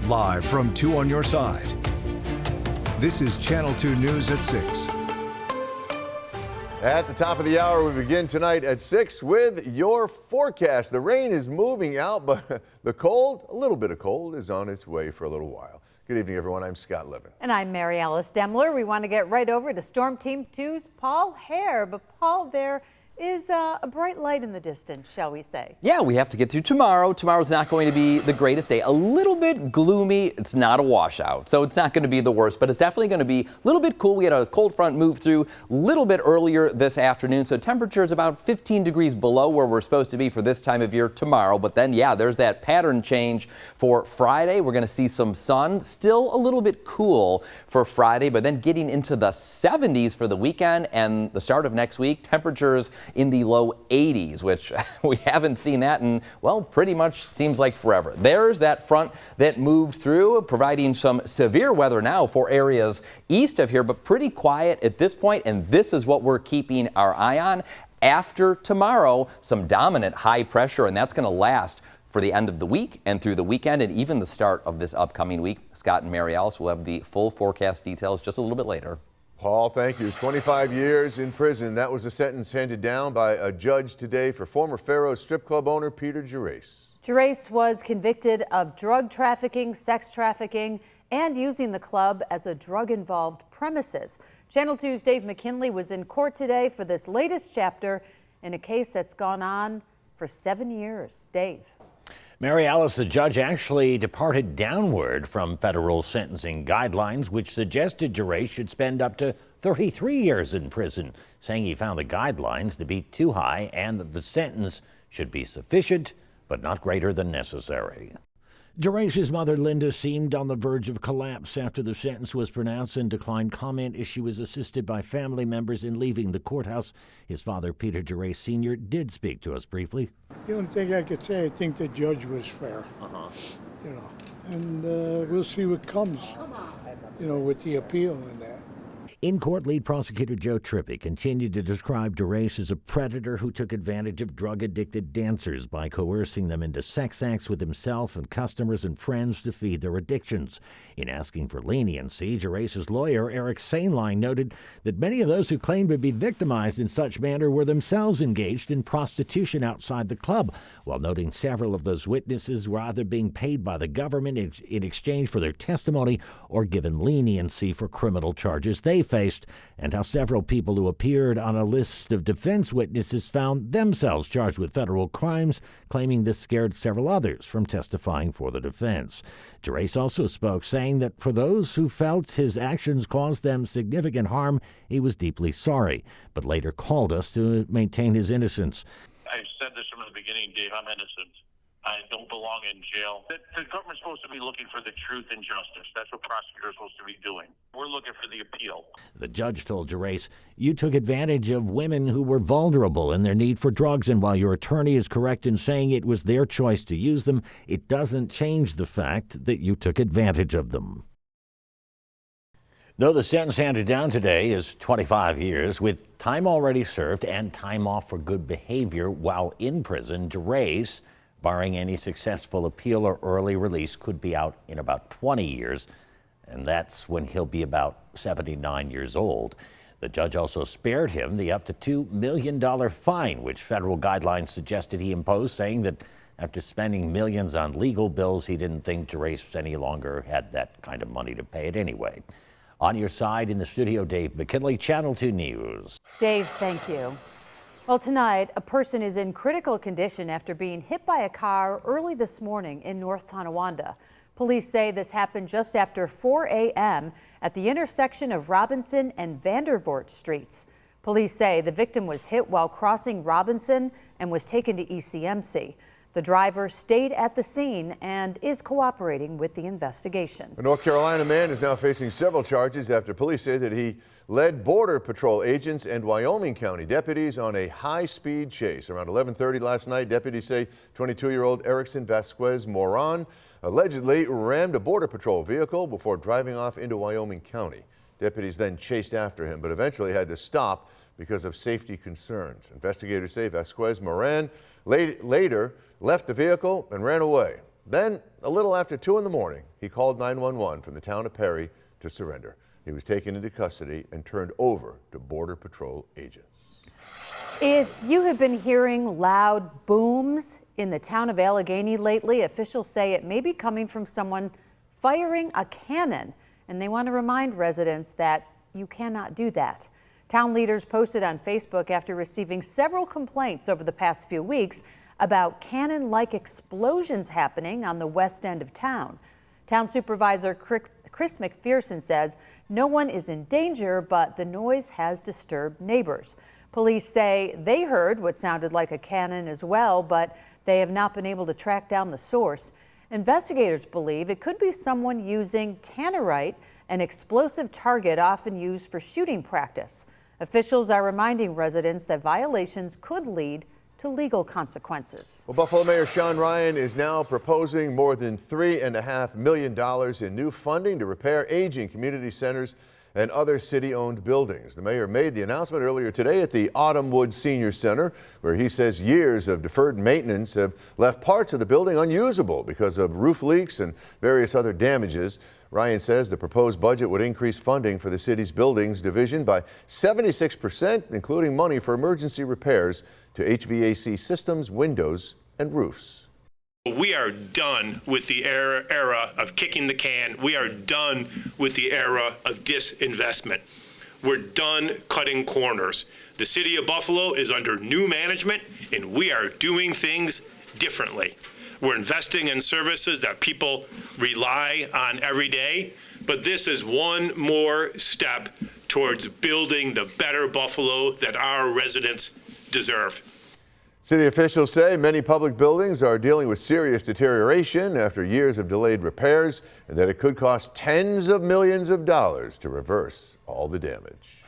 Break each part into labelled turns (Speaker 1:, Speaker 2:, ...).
Speaker 1: Live from 2 on your side. This is Channel 2 News at 6.
Speaker 2: At the top of the hour, we begin tonight at 6 with your forecast. The rain is moving out, but the cold, a little bit of cold, is on its way for a little while. Good evening, everyone. I'm Scott Levin.
Speaker 3: And I'm Mary Alice Demler. We want to get right over to Storm Team 2's Paul Hare. But Paul, there is a bright light in the distance, shall we say?
Speaker 4: Yeah, we have to get through tomorrow. Tomorrow's not going to be the greatest day. A little bit gloomy. It's not a washout, so it's not going to be the worst, but it's definitely going to be a little bit cool. We had a cold front move through a little bit earlier this afternoon, so temperature is about 15 degrees below where we're supposed to be for this time of year tomorrow. But then, yeah, there's that pattern change for Friday. We're going to see some sun. Still a little bit cool for Friday, but then getting into the 70s for the weekend and the start of next week. Temperatures in the low 80s, which we haven't seen that in, well, pretty much seems like forever. There's that front that moved through, providing some severe weather now for areas east of here, but pretty quiet at this point, and this is what we're keeping our eye on. After tomorrow, some dominant high pressure, and that's going to last for the end of the week and through the weekend and even the start of this upcoming week. Scott and Mary Alice will have the full forecast details just a little bit later.
Speaker 2: Paul, thank you. 25 years in prison. That was a sentence handed down by a judge today for former Faro strip club owner Peter Gerace.
Speaker 3: Gerace was convicted of drug trafficking, sex trafficking, and using the club as a drug-involved premises. Channel 2's Dave McKinley was in court today for this latest chapter in a case that's gone on for 7 years. Dave.
Speaker 5: Mary Alice, the judge actually departed downward from federal sentencing guidelines, which suggested Gerace should spend up to 33 years in prison, saying he found the guidelines to be too high and that the sentence should be sufficient but not greater than necessary. Gerace's mother, Linda, seemed on the verge of collapse after the sentence was pronounced and declined comment as she was assisted by family members in leaving the courthouse. His father, Peter Gerace Sr., did speak to us briefly.
Speaker 6: The only thing I could say, I think the judge was fair, and we'll see what comes, with the appeal and that.
Speaker 5: In court, lead prosecutor Joe Trippi continued to describe Gerace as a predator who took advantage of drug-addicted dancers by coercing them into sex acts with himself and customers and friends to feed their addictions. In asking for leniency, Gerace's lawyer, Eric Sainline, noted that many of those who claimed to be victimized in such manner were themselves engaged in prostitution outside the club, while noting several of those witnesses were either being paid by the government in exchange for their testimony or given leniency for criminal charges they faced, and how several people who appeared on a list of defense witnesses found themselves charged with federal crimes, claiming this scared several others from testifying for the defense. Gerace also spoke, saying that for those who felt his actions caused them significant harm, he was deeply sorry, but later called us to maintain his innocence.
Speaker 7: I've said this from the beginning, Dave, I'm innocent. I don't belong in jail. The government's supposed to be looking for the truth and justice. That's what prosecutors are supposed to be doing. We're looking for the appeal.
Speaker 5: The judge told Gerace, "You took advantage of women who were vulnerable in their need for drugs, and while your attorney is correct in saying it was their choice to use them, it doesn't change the fact that you took advantage of them." Though the sentence handed down today is 25 years, with time already served and time off for good behavior while in prison, Gerace, barring any successful appeal or early release, could be out in about 20 years, and that's when he'll be about 79 years old. The judge also spared him the up to $2 million fine, which federal guidelines suggested he impose, saying that after spending millions on legal bills, he didn't think Gerace any longer had that kind of money to pay it anyway. On your side in the studio, Dave McKinley, Channel 2 News.
Speaker 3: Dave, thank you. Well, tonight, a person is in critical condition after being hit by a car early this morning in North Tonawanda. Police say this happened just after 4 a.m. at the intersection of Robinson and Vandervoort Streets. Police say the victim was hit while crossing Robinson and was taken to ECMC. The driver stayed at the scene and is cooperating with the investigation.
Speaker 2: A North Carolina man is now facing several charges after police say that he led Border Patrol agents and Wyoming County deputies on a high-speed chase. Around 11:30 last night, deputies say 22-year-old Erickson Vasquez Moran allegedly rammed a Border Patrol vehicle before driving off into Wyoming County. Deputies then chased after him, but eventually had to stop because of safety concerns. Investigators say Vasquez Moran later left the vehicle and ran away. Then, a little after 2 in the morning, he called 911 from the town of Perry to surrender. He was taken into custody and turned over to Border Patrol agents.
Speaker 3: If you have been hearing loud booms in the town of Allegheny lately, officials say it may be coming from someone firing a cannon, and they want to remind residents that you cannot do that. Town leaders posted on Facebook after receiving several complaints over the past few weeks about cannon-like explosions happening on the west end of town. Town Supervisor Chris McPherson says no one is in danger, but the noise has disturbed neighbors. Police say they heard what sounded like a cannon as well, but they have not been able to track down the source. Investigators believe it could be someone using tannerite, an explosive target often used for shooting practice. Officials are reminding residents that violations could lead to legal consequences.
Speaker 2: Well, Buffalo Mayor Sean Ryan is now proposing more than $3.5 million in new funding to repair aging community centers and other city-owned buildings. The mayor made the announcement earlier today at the Autumnwood Senior Center, where he says years of deferred maintenance have left parts of the building unusable because of roof leaks and various other damages. Ryan says the proposed budget would increase funding for the city's buildings division by 76%, including money for emergency repairs to HVAC systems, windows, and roofs.
Speaker 8: We are done with the era of kicking the can. We are done with the era of disinvestment. We're done cutting corners. The city of Buffalo is under new management, and we are doing things differently. We're investing in services that people rely on every day, but this is one more step towards building the better Buffalo that our residents deserve.
Speaker 2: City officials say many public buildings are dealing with serious deterioration after years of delayed repairs, and that it could cost tens of millions of dollars to reverse all the damage.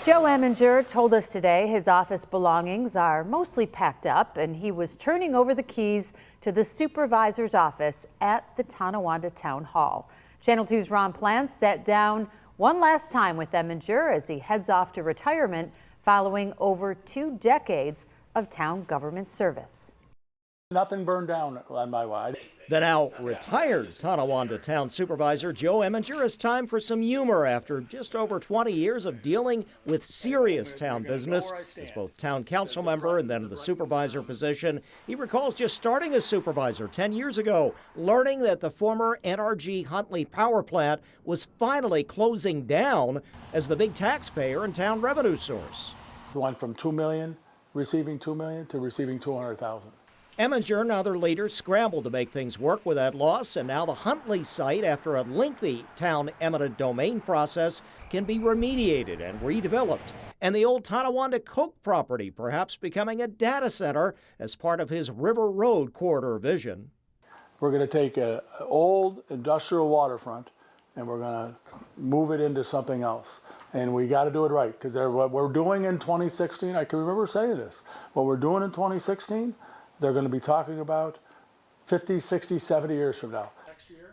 Speaker 3: Joe Eminger told us today his office belongings are mostly packed up, and he was turning over the keys to the supervisor's office at the Tonawanda Town Hall. Channel 2's Ron Plants sat down one last time with Eminger as he heads off to retirement following over 2 decades of town government service.
Speaker 6: Nothing burned down on my watch.
Speaker 9: The now retired Tonawanda Town Supervisor Joe Eminger has time for some humor after just over 20 years of dealing with serious town business. As both town council member and then the supervisor position, he recalls just starting as supervisor 10 years ago, learning that the former NRG Huntley power plant was finally closing down as the big taxpayer and town revenue source.
Speaker 6: Went from $2 million, receiving $2 million, to receiving $200,000.
Speaker 9: Eminger and other leaders scrambled to make things work with that loss, and now the Huntley site, after a lengthy town eminent domain process, can be remediated and redeveloped. And the old Tonawanda Coke property perhaps becoming a data center as part of his River Road corridor vision.
Speaker 6: We're going to take an old industrial waterfront and we're going to move it into something else. And we got to do it right, because what we're doing in 2016, I can remember saying this, what we're doing in 2016, they're going to be talking about 50, 60, 70 years from now.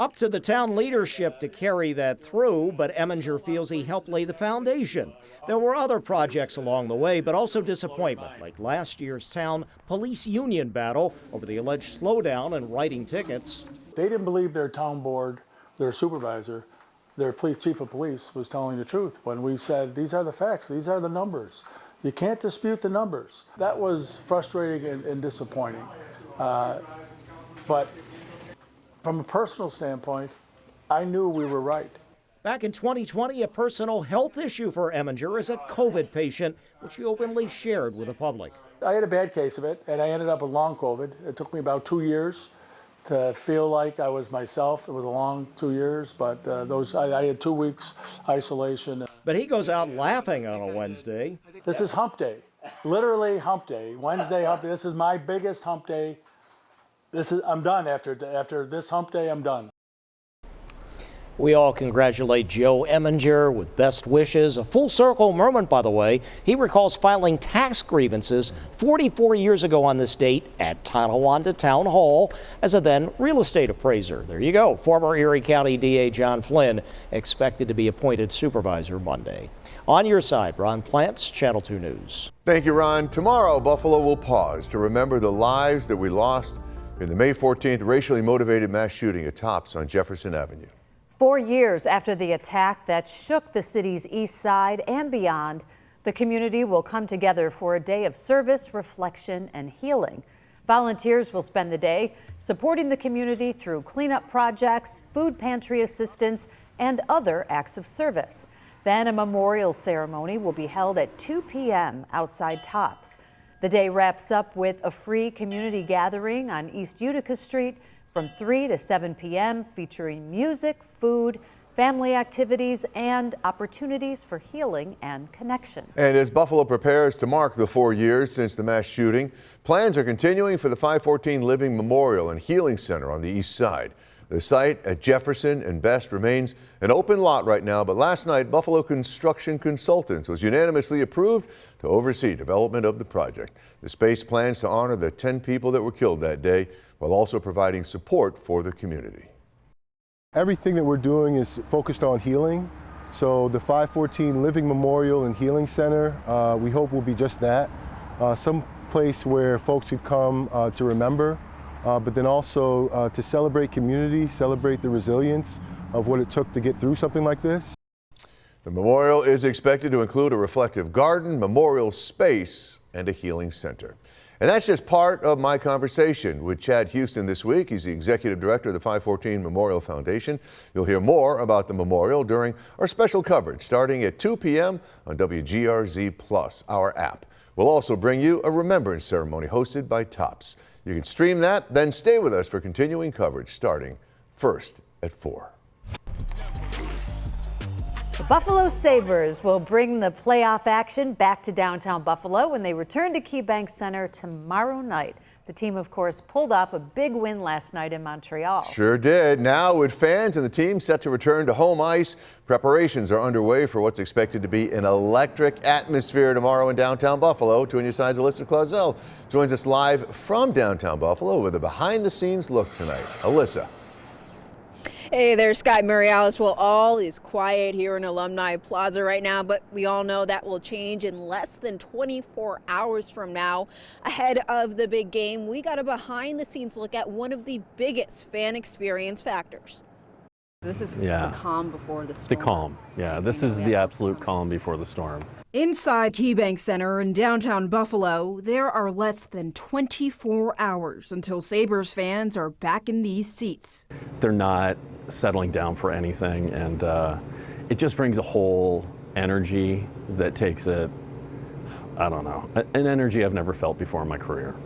Speaker 9: Up to the town leadership to carry that through, but Eminger feels he helped lay the foundation. There were other projects along the way, but also disappointment, like last year's town police union battle over the alleged slowdown in writing tickets.
Speaker 6: They didn't believe their town board, their supervisor, their chief of police was telling the truth when we said, these are the facts, these are the numbers. You can't dispute the numbers. That was frustrating and disappointing. But from a personal standpoint, I knew we were right.
Speaker 9: Back in 2020, a personal health issue for Eminger as a COVID patient, which he openly shared with the public.
Speaker 6: I had a bad case of it, and I ended up with long COVID. It took me about 2 years to feel like I was myself. It was a long 2 years, but I had 2 weeks isolation.
Speaker 9: But he goes out laughing on a Wednesday.
Speaker 6: This is hump day, literally hump day. Wednesday hump day. This is my biggest hump day. I'm done after this hump day. I'm done.
Speaker 9: We all congratulate Joe Eminger with best wishes. A full circle moment, by the way. He recalls filing tax grievances 44 years ago on this date at Tonawanda Town Hall as a then real estate appraiser. There you go. Former Erie County DA John Flynn expected to be appointed supervisor Monday. On your side, Ron Plants, Channel 2 News.
Speaker 2: Thank you, Ron. Tomorrow, Buffalo will pause to remember the lives that we lost in the May 14th racially motivated mass shooting at Tops on Jefferson Avenue.
Speaker 3: 4 years after the attack that shook the city's east side and beyond, the community will come together for a day of service, reflection, and healing. Volunteers will spend the day supporting the community through cleanup projects, food pantry assistance, and other acts of service. Then a memorial ceremony will be held at 2 p.m. outside Tops. The day wraps up with a free community gathering on East Utica Street from 3 to 7 p.m. featuring music, food, family activities, and opportunities for healing and connection. And
Speaker 2: as Buffalo prepares to mark the 4 years since the mass shooting, plans are continuing for the 514 Living Memorial and Healing Center on the east side. The site at Jefferson and Best remains an open lot right now, but last night Buffalo Construction Consultants was unanimously approved to oversee development of the project. The space plans to honor the 10 people that were killed that day while also providing support for the community.
Speaker 10: Everything that we're doing is focused on healing. So the 514 Living Memorial and Healing Center, we hope will be just that. Some place where folks could come to remember, but then also to celebrate community, celebrate the resilience of what it took to get through something like this.
Speaker 2: The memorial is expected to include a reflective garden, memorial space, and a healing center. And that's just part of my conversation with Chad Houston this week. He's the executive director of the 514 Memorial Foundation. You'll hear more about the memorial during our special coverage starting at 2 p.m. on WGRZ+, our app. We'll also bring you a remembrance ceremony hosted by Tops. You can stream that, then stay with us for continuing coverage starting first at 4.
Speaker 3: The Buffalo Sabres will bring the playoff action back to downtown Buffalo when they return to KeyBank Center tomorrow night. The team, of course, pulled off a big win last night in Montreal.
Speaker 2: Sure did. Now, with fans and the team set to return to home ice, preparations are underway for what's expected to be an electric atmosphere tomorrow in downtown Buffalo. 2 News' Alyssa Clausell joins us live from downtown Buffalo with a behind-the-scenes look tonight. Alyssa.
Speaker 11: Hey there, Scott Marialis. Well, all is quiet here in Alumni Plaza right now, but we all know that will change in less than 24 hours from now. Ahead of the big game, we got a behind-the-scenes look at one of the biggest fan experience factors.
Speaker 12: This is the calm before the storm.
Speaker 13: The calm, yeah. This is the absolute calm before the storm.
Speaker 12: Inside KeyBank Center in downtown Buffalo, there are less than 24 hours until Sabres fans are back in these seats.
Speaker 13: They're not settling down for anything, and it just brings a whole energy that takes it, I don't know, an energy I've never felt before in my career.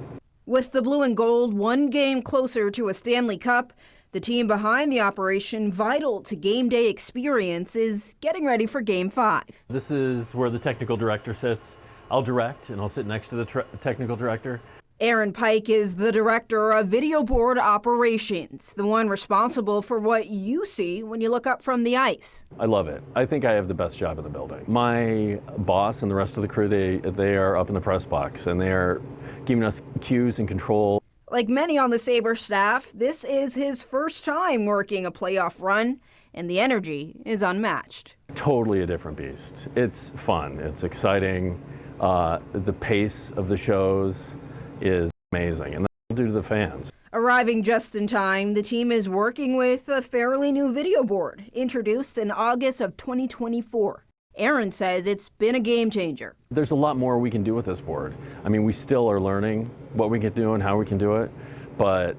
Speaker 12: With the blue and gold one game closer to a Stanley Cup, the team behind the operation vital to game day experience is getting ready for Game 5.
Speaker 13: This is where the technical director sits. I'll direct, and I'll sit next to the technical director.
Speaker 12: Aaron Pike is the director of video board operations, the one responsible for what you see when you look up from the ice.
Speaker 13: I love it. I think I have the best job in the building. My boss and the rest of the crew, they are up in the press box, and they are giving us cues and control.
Speaker 12: Like many on the Sabres staff, this is his first time working a playoff run, and the energy is unmatched.
Speaker 13: Totally a different beast. It's fun. It's exciting. The pace of the shows is amazing, and that's due to the fans.
Speaker 12: Arriving just in time, the team is working with a fairly new video board, introduced in August of 2024. Aaron says it's been a game changer.
Speaker 13: There's a lot more we can do with this board. I mean, we still are learning what we can do and how we can do it, but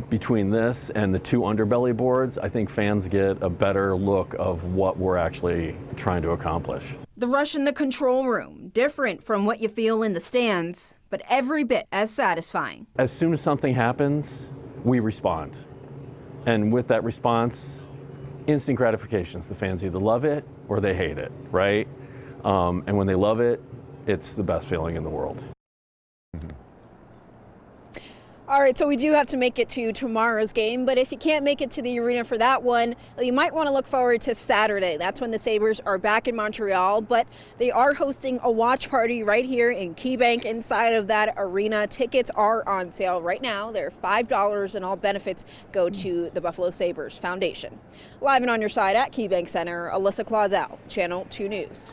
Speaker 13: between this and the 2 underbelly boards, I think fans get a better look of what we're actually trying to accomplish.
Speaker 12: The rush in the control room, different from what you feel in the stands, but every bit as satisfying.
Speaker 13: As soon as something happens, we respond. And with that response, instant gratifications. The fans either love it or they hate it, right? And when they love it, it's the best feeling in the world.
Speaker 11: All right, so we do have to make it to tomorrow's game, but if you can't make it to the arena for that one, you might want to look forward to Saturday. That's when the Sabres are back in Montreal, but they are hosting a watch party right here in KeyBank inside of that arena. Tickets are on sale right now. They're $5, and all benefits go to the Buffalo Sabres Foundation. Live and on your side at KeyBank Center, Alyssa Clausell, Channel 2 News.